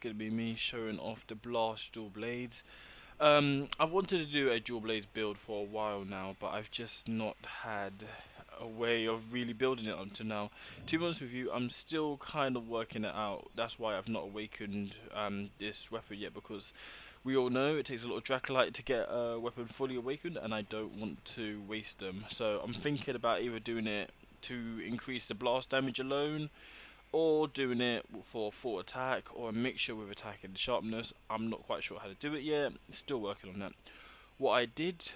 Gonna be me showing off the blast dual blades. I've wanted to do a dual blades build for a while now, but I've just not had a way of really building it until now. To be honest with you, I'm still kind of working it out. That's why I've not awakened this weapon yet, because we all know it takes a lot of Dracolite to get a weapon fully awakened, and I don't want to waste them. So I'm thinking about either doing it to increase the blast damage alone, or doing it for full attack, or a mixture with attack and sharpness. I'm not quite sure how to do it yet. Still working on that. What I did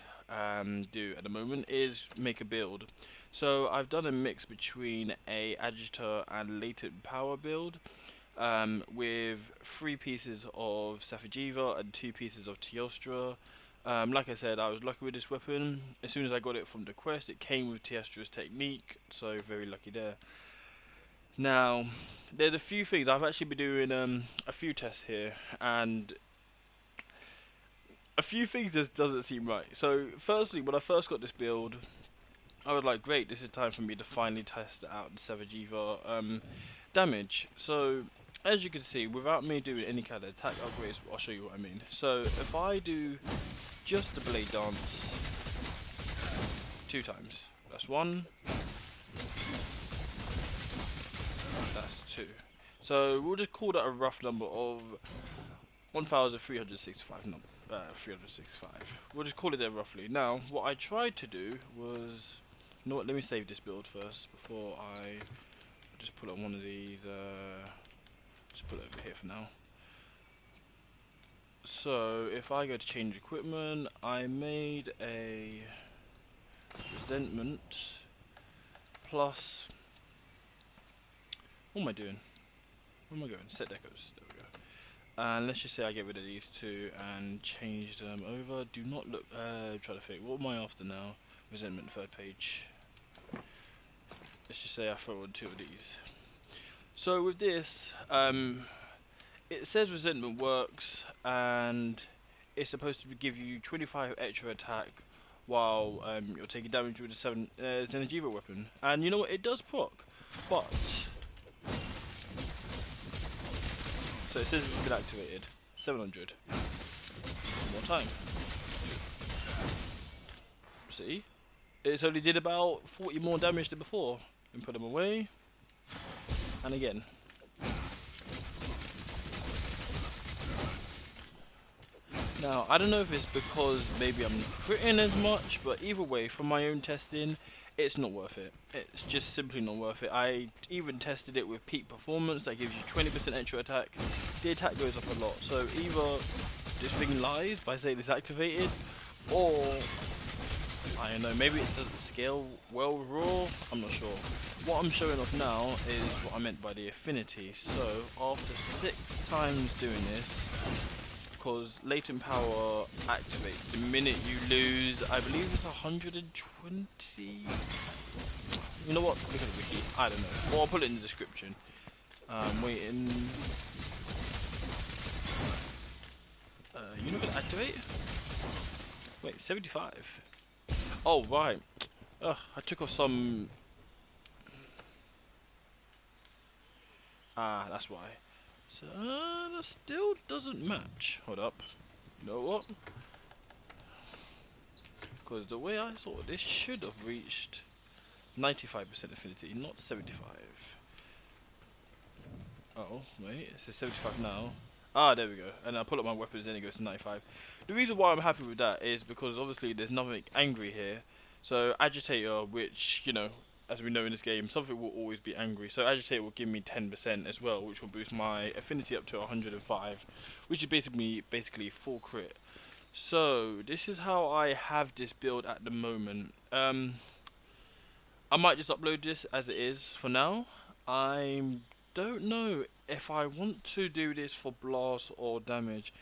do at the moment is make a build. So I've done a mix between a agitator and latent power build, with 3 pieces of Safijavi and 2 pieces of Teostra. Like I said, I was lucky with this weapon. As soon as I got it from the quest, it came with Teostra's technique, so very lucky there. Now, there's a few things. I've actually been doing a few tests here, and a few things just doesn't seem right. So, firstly, when I first got this build, I was like, great, this is time for me to finally test out the Safijavi damage. So, as you can see, without me doing any kind of attack upgrades, I'll show you what I mean. So, if I do just the blade dance 2 times, that's 1. That's 2. So we'll just call that a rough number of 1,365. 365. We'll just call it there roughly. Now, what I tried to do was, you know what? Let me save this build first before I just put on one of these. Just put it over here for now. So if I go to change equipment, I made a resentment plus. What am I doing? Where am I going? Set decos. There we go. And let's just say I get rid of these 2 and change them over. Do not look. Try to think. What am I after now? Resentment 3rd page. Let's just say I throw on 2 of these. So with this, it says resentment works, and it's supposed to give you 25 extra attack while you're taking damage with the 7 Safijavi weapon. And you know what? It does proc, but. So it says it's been activated. 700. One more time. See? It's only did about 40 more damage than before. And put them away. And again. Now, I don't know if it's because maybe I'm not critting as much, but either way, from my own testing, it's not worth it. It's just simply not worth it. I even tested it with peak performance that gives you 20% extra attack. The attack goes up a lot. So either this thing lies by saying it's activated, or I don't know, maybe it doesn't scale well with raw. I'm not sure. What I'm showing off now is what I meant by the affinity. So after 6 times doing this, because latent power activates the minute you lose, I believe it's 120. You know what? Look at the wiki. I don't know. Or I'll put it in the description. Waiting. You're not gonna activate? Wait, 75. Oh right. Ugh, I took off some. Ah, that's why. So that still doesn't match. Hold up. You know what? Because the way I saw it, this should have reached 95% affinity, not 75. Oh, wait, it says 75 now. Ah, there we go. And I pull up my weapons, then it goes to 95. The reason why I'm happy with that is because obviously there's nothing angry here. So agitator, which, you know, as we know in this game, something will always be angry. So agitator will give me 10% as well, which will boost my affinity up to 105, which is basically full crit. So this is how I have this build at the moment. I might just upload this as it is for now. I don't know if I want to do this for blast or damage,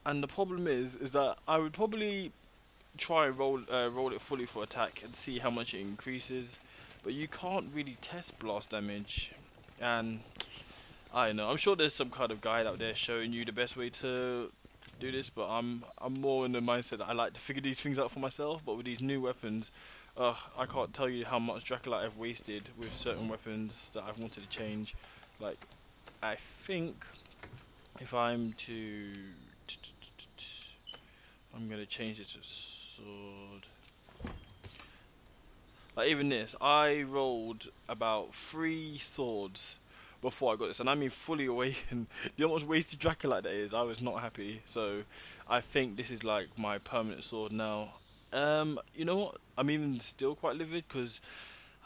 and the problem is that I would probably try and roll it fully for attack and see how much it increases, but you can't really test blast damage, and I don't know. I'm sure there's some kind of guide out there showing you the best way to do this, but I'm more in the mindset that I like to figure these things out for myself. But with these new weapons, I can't tell you how much Dracolite I've wasted with certain weapons that I've wanted to change. Like, I think if I'm to, I'm gonna change it to sword. Like even this, I rolled about 3 swords before I got this, and I mean fully awakened. You know how much wasted Draka like that is? I was not happy, so I think this is like my permanent sword now. You know what? I'm even still quite livid because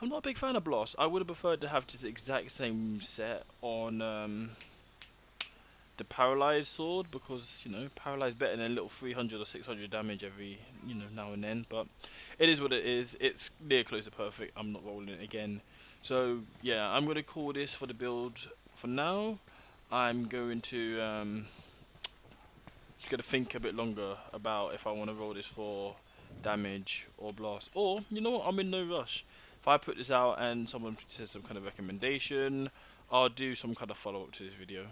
I'm not a big fan of Blast. I would have preferred to have this exact same set on the paralyzed sword, because you know paralyzed better than a little 300 or 600 damage every now and then. But it is what it is. It's near close to perfect. I'm not rolling it again. So yeah, I'm gonna call this for the build for now. I'm going to just gotta think a bit longer about if I want to roll this for damage or blast, or you know what, I'm in no rush. If I put this out and someone says some kind of recommendation, I'll do some kind of follow up to this video.